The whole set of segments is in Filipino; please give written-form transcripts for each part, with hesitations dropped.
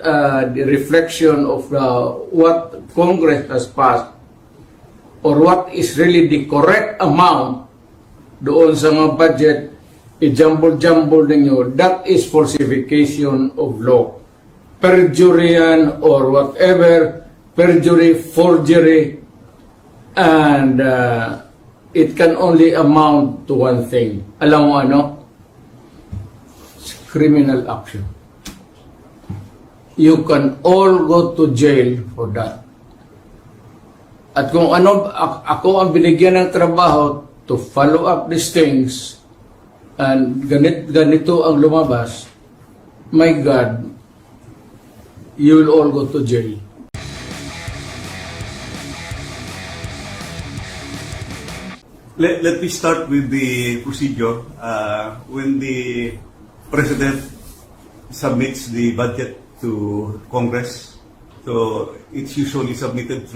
the reflection of what Congress has passed or what is really the correct amount doon sa mga budget, i-jumble-jumble ninyo, that is falsification of law. Perjury yan or whatever, perjury, forgery, and it can only amount to one thing. Alam mo ano? It's criminal action. You can all go to jail for that. At kung ano, ako ang binigyan ng trabaho to follow up these things, and ganito ang lumabas, my God, you will all go to jail. Let me start with the procedure. When the President submits the budget to Congress, so it's usually submitted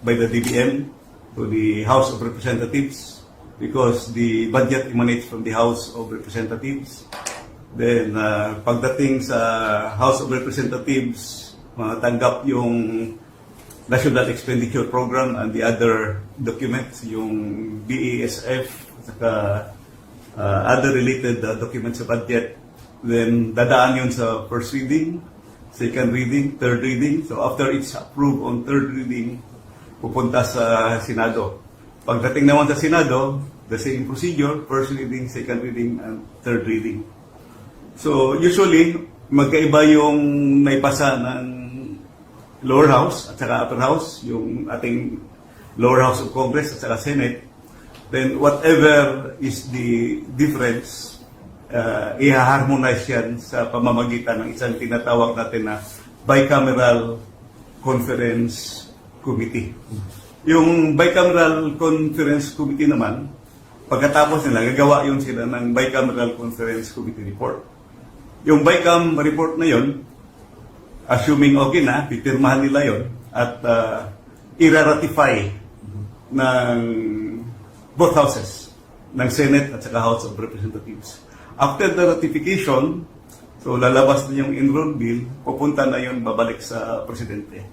by the DBM to the House of Representatives because the budget emanates from the House of Representatives. Then, pagdating sa House of Representatives, matanggap yung National Expenditure Program and the other documents, yung BASF, saka other related documents sa budget. Then, dadaan yun sa first reading, second reading, third reading. So, after it's approved on third reading, pupunta sa Senado. Pagdating naman sa Senado, the same procedure, first reading, second reading, and third reading. So, usually, magkaiba yung naipasa ng lower house at saka upper house, yung ating lower house of Congress at saka Senate. Then, whatever is the difference, i-harmonize yan sa pamamagitan ng isang tinatawag natin na bicameral conference committee. Yung bicameral conference committee naman, pagkatapos nila, gagawa yun sila ng bicameral conference committee report. Yung BICAM report na yun, assuming okay na, pipirmahan nila yun, at ira-ratify ng both houses, ng Senate at saka House of Representatives. After the ratification, so lalabas na yung enrolled bill, pupunta na yun babalik sa Presidente.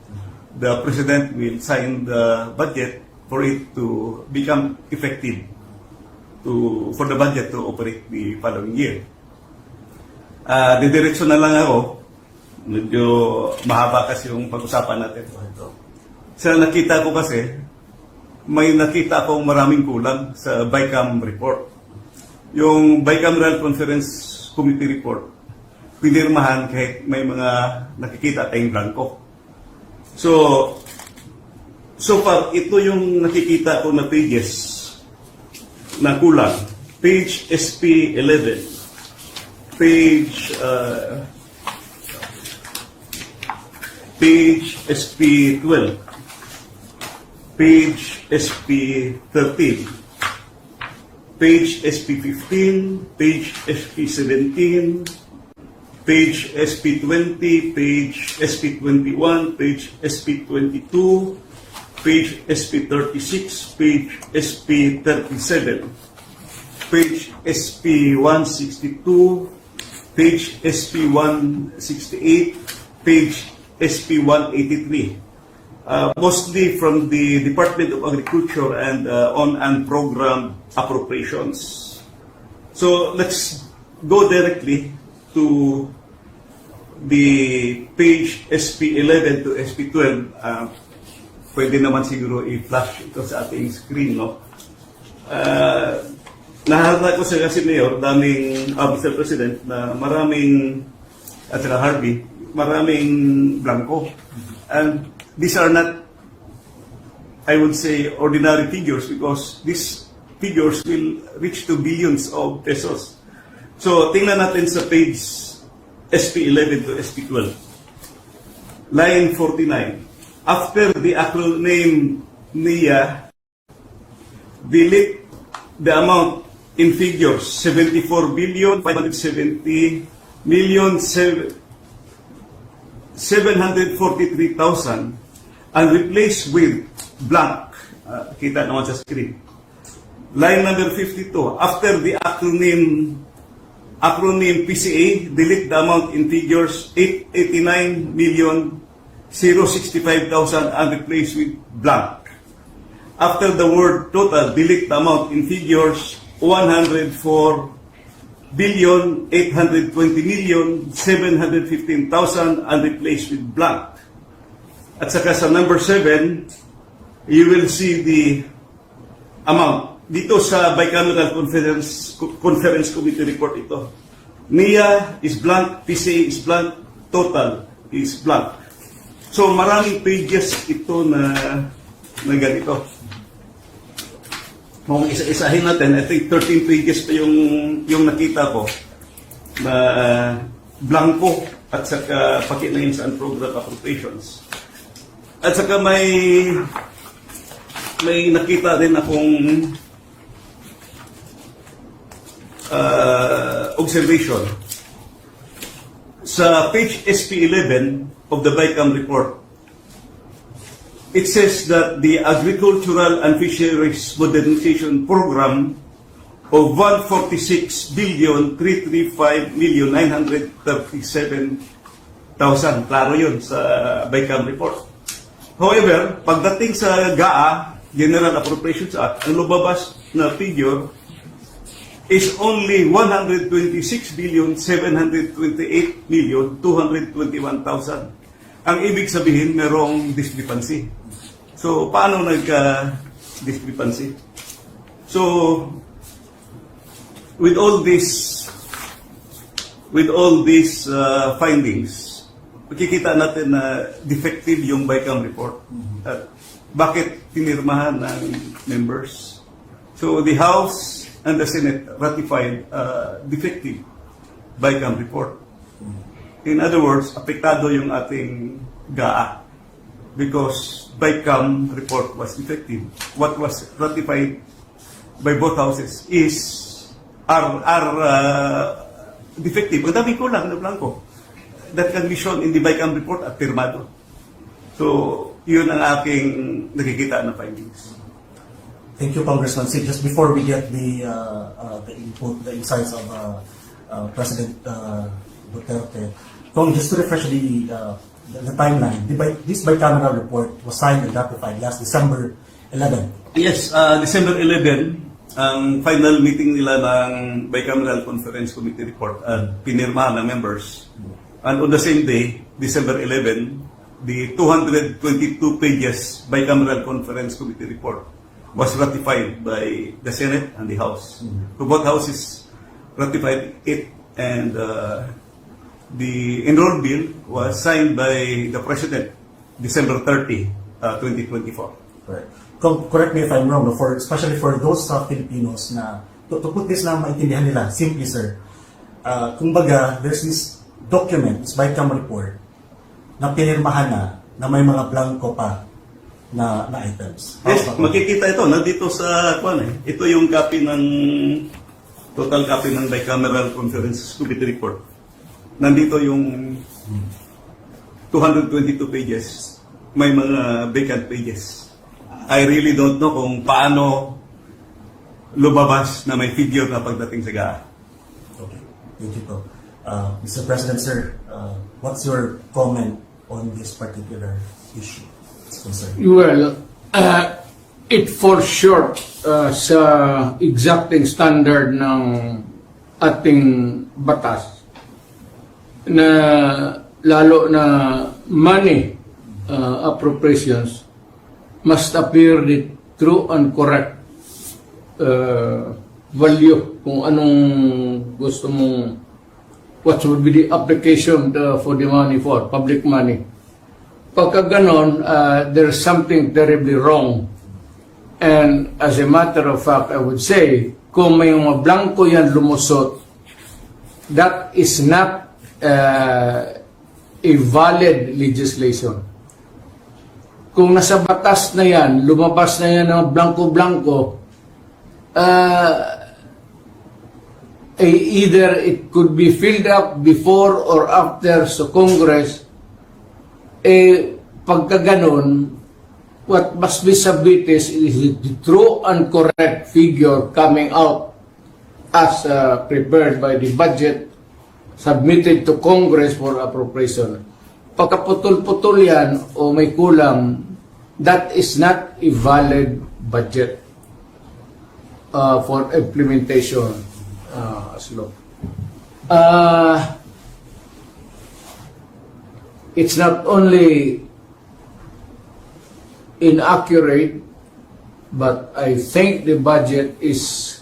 The President will sign the budget for it to become effective for the budget to operate the following year. Didiretso na lang ako. Medyo mahaba kasi yung pag-usapan natin. Sa nakita ko kasi, may nakita akong maraming kulang sa BICAM report. Yung Bicameral Conference Committee report, pinirmahan kahit may mga nakikita tayong blanco. So far, ito yung nakikita ko na pages na kulang. Page SP 11, page SP 12, page SP 13, page SP 15, page SP 17, page SP 20, page SP 21, page SP 22, page SP 36, page SP 37, page SP 162, page SP 168, page SP 183. Mostly from the Department of Agriculture and on program appropriations. So let's go directly to the page SP 11 to SP 12. Pwede naman siguro i-flash ito sa ating screen, no? Naharap ko sa kasi Mayor, Mr. President, na maraming, at saka Harvey, maraming blanco. And these are not, I would say, ordinary figures because these figures will reach to billions of pesos. So, tingnan natin sa page SP 11 to SP 12. Line 49. After the acronym NIA, delete the amount in figures 74 billion 570 million 743,000 and replace with blank. Kita naman sa screen. Line number 52. After the acronym acronym PCA, delete the amount in figures 889,065,000 and replace with blank. After the word total, delete the amount in figures 104,820,715,000 and replace with blank. At saka sa number 7, you will see the amount. Dito sa Bicameral Conference Committee report ito. NIA is blank, PCA is blank, total is blank. So maraming pages ito na ganito. Kung isa-isahin natin, I think 13 pages pa yung nakita ko na blanco at saka pati na yun sa unprogrammed appropriations. At saka may nakita din akong observation. Sa page SP11 of the BICAM report, it says that the Agricultural and Fisheries Modernization Program of 146,335,937,000. Klaro yun sa BICAM report. However, pagdating sa GAA, General Appropriations Act, ang lumabas na figure is only 126,728,221,000. Ang ibig sabihin, merong discrepancy. So, paano nagka-discrepancy? So, with all these findings, makikita natin na defective yung BICAM report. At bakit pinirmahan ng members? So, the House and the Senate ratified defective BICAM report. In other words, apektado yung ating GAA because BICAM report was defective. What was ratified by both houses are defective. Ang dami kulang na blanco that can be shown in the BICAM report at pirmado. So, yun ang aking nakikita na findings. Thank you, Congressman Sid. Just before we get the input, the insights of President Duterte, just to refresh the timeline, this bicameral report was signed and ratified last December 11. Yes, December 11, ang final meeting nila ng Bicameral Conference Committee report at pinirmahan ng members. And on the same day, December 11, the 222 pages Bicameral Conference Committee report was ratified by the Senate and the House. So both houses ratified it, and the enrolled bill was signed by the President December 30, 2024. Correct. Correct me if I'm wrong, no, especially for those Filipinos na, to put this na maintindihan nila, simply sir, kumbaga, there's this document, this BICAM report, na pinirmahan na may mga blanco pa na items. Yes, makikita ito, nandito sa, ito yung copy ng, total copy ng Bicameral Conference Committee report. Nandito yung 222 pages, may mga vacant pages. I really don't know kung paano lumabas na may figure na pagdating sa GAA. Okay, thank you po. Mr. President, sir, what's your comment on this particular issue? Well, it falls short sa exacting standard ng ating batas na lalo na money appropriations must appear the true and correct value kung anong gusto mong what would be the application for the money for public money. Pagka ganon, there's something terribly wrong. And as a matter of fact, I would say, kung may mga blanco yan lumusot, that is not a valid legislation. Kung nasa batas na yan, lumabas na yan ng blanco-blanco, either it could be filled up before or after sa Congress, pagka ganon, what must be submitted is the true and correct figure coming out as prepared by the budget submitted to Congress for appropriation. Pagkaputol-putol yan o may kulang, that is not a valid budget for implementation as law. It's not only inaccurate, but I think the budget is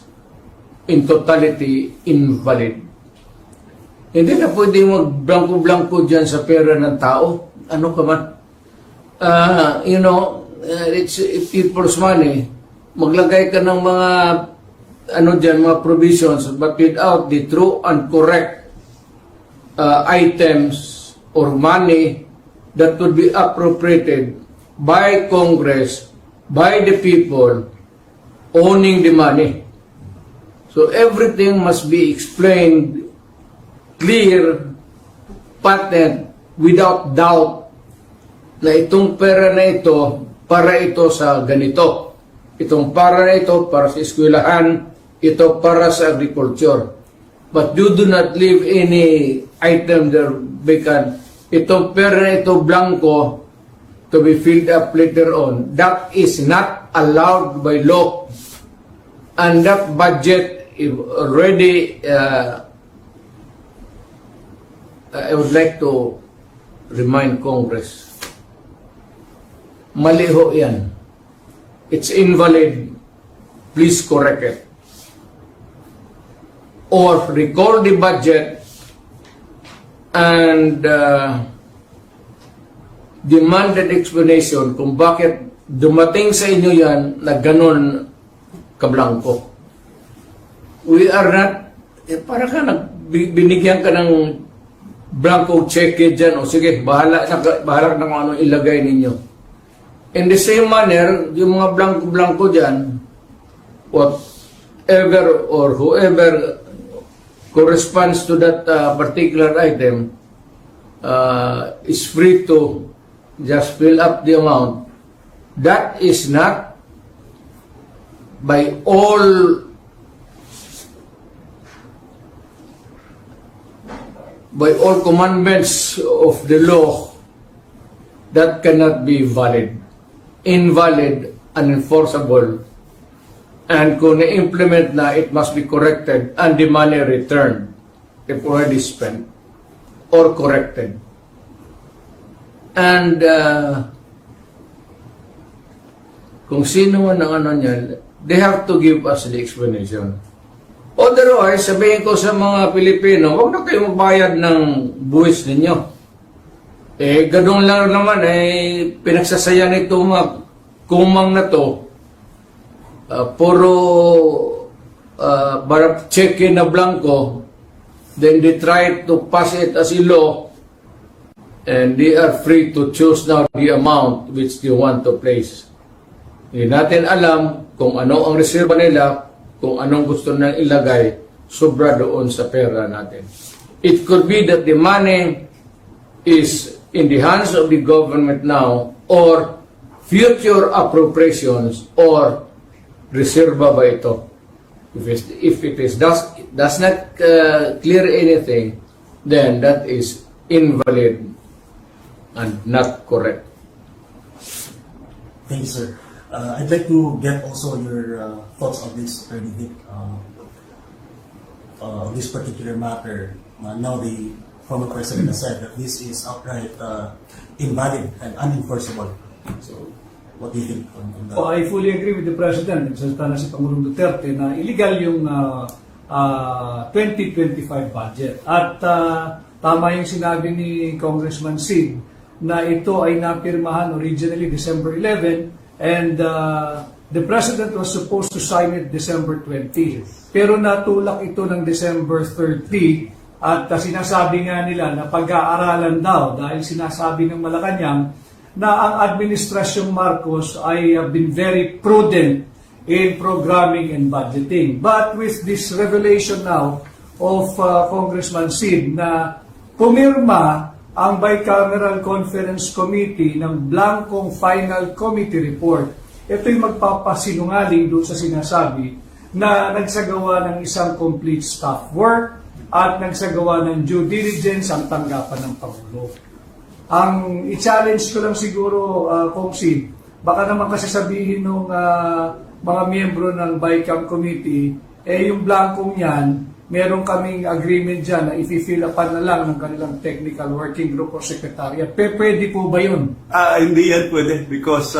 in totality invalid. Hindi na pwede mag-blanco-blanco dyan sa pera ng tao. Ano ka man? It's people's money. Maglagay ka ng mga mga provisions, but without the true and correct items or money that would be appropriated by Congress, by the people owning the money. So everything must be explained clear, patent, without doubt na itong pera na ito para ito sa ganito. Itong para na ito para sa eskwelahan, ito para sa agriculture. But you do not leave any item there vacant. Itong pera na ito blanco to be filled up later on. That is not allowed by law. And that budget is already I would like to remind Congress, mali ho yan. It's invalid. Please correct it. Or recall the budget and demand an explanation kung bakit dumating sa inyo yan na ganun kablangko. We are not, para ka binigyan ka ng blanco check dyan, o sige, bahala na kung ano ilagay ninyo. In the same manner, yung mga blanco-blanco dyan, whatever or whoever corresponds to that particular item is free to just fill up the amount. That is not by all commandments of the law, that cannot be valid, invalid, unenforceable, and kung na-implement na, it must be corrected and the money returned if already spent or corrected. And kung sino man ang ano niyan, they have to give us the explanation. Otherwise, sabihin ko sa mga Pilipino, huwag na kayo magbayad ng buwis ninyo. Ganun lang naman, pinagsasaya nito mga kumang na to, puro check-in na blanco, then they try to pass it as a law, and they are free to choose now the amount which they want to place. Hindi natin alam kung ano ang reserva nila, kung anong gusto na ilagay, sobra doon sa pera natin. It could be that the money is in the hands of the government now, or future appropriations, or reserva ba ito? If it is does not clear anything, then that is invalid and not correct. Thank you, sir. I'd like to get also your thoughts on this, Attorney Vic, this particular matter. Now the former president has said that this is outright invalid and unenforceable. So, what do you think on that? Oh, I fully agree with the President. Nagsalita na si Pangulong Duterte na illegal yung 2025 budget. At tama yung sinabi ni Congressman Sid na ito ay napirmahan originally December 11 and the President was supposed to sign it December 20. Pero natulak ito ng December 30 at sinasabi nga nila na pag-aaralan daw dahil sinasabi ng Malacanang na ang Administrasyong Marcos ay been very prudent in programming and budgeting. But with this revelation now of Congressman Sid na pumirma ang Bicameral Conference Committee ng blankong final committee report, ito'y magpapasinungaling doon sa sinasabi na nagsagawa ng isang complete staff work at nagsagawa ng due diligence ang tanggapan ng Pangulo. Ang i-challenge ko lang siguro, Kong Sid, baka naman kasi sabihin ng mga miyembro ng BICAM committee, yung blankong yan, meron kaming agreement dyan na i-fill upan na lang ng kanilang technical working group or secretariat. Pwede po ba yun? Hindi yan pwede because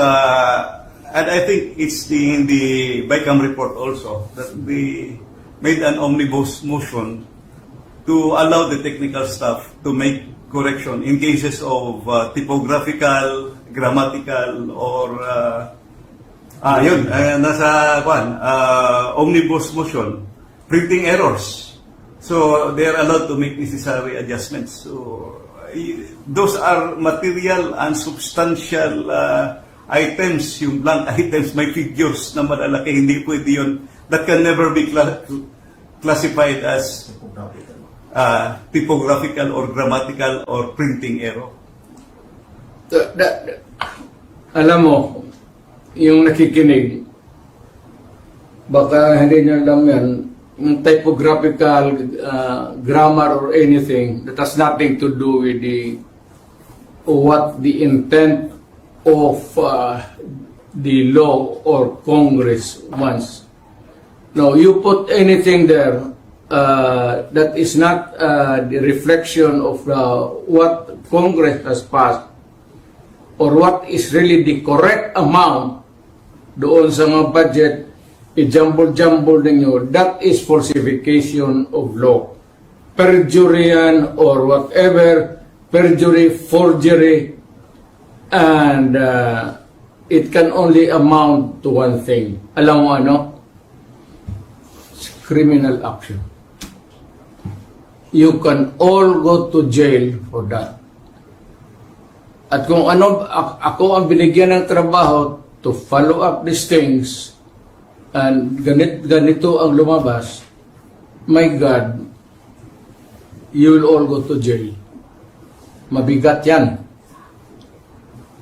and I think it's in the BICAM report also that we made an omnibus motion to allow the technical staff to make correction in cases of typographical, grammatical, or nasa omnibus motion, printing errors. So they are allowed to make necessary adjustments. So those are material and substantial items, yung blank items, may figures na malalaki, hindi pwede yun. That can never be classified as typographical or grammatical or printing error. Alam mo, yung nakikinig, baka hindi nyo alam yan, yung typographical, grammar or anything that has nothing to do with what the intent of the law or Congress wants. No, you put anything there that is not the reflection of what Congress has passed or what is really the correct amount doon sa mga budget, i-jumble-jumble ninyo, that is falsification of law. Perjury yan or whatever, perjury, forgery, and it can only amount to one thing. Alam mo ano? It's criminal action. You can all go to jail for that. At kung ano, ako ang binigyan ng trabaho to follow up these things and ganito ang lumabas, my God, you will all go to jail. Mabigat yan.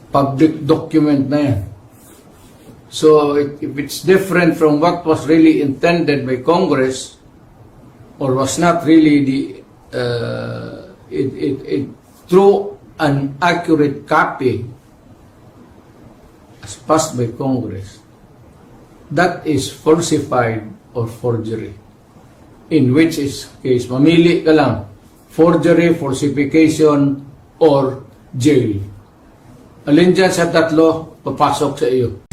Public document na yan. So, if it's different from what was really intended by Congress or was not really true an accurate copy as passed by Congress, that is falsified or forgery. In which case, mamili ka lang, forgery, falsification, or jail. Alin dyan sa tatlo, papasok sa iyo.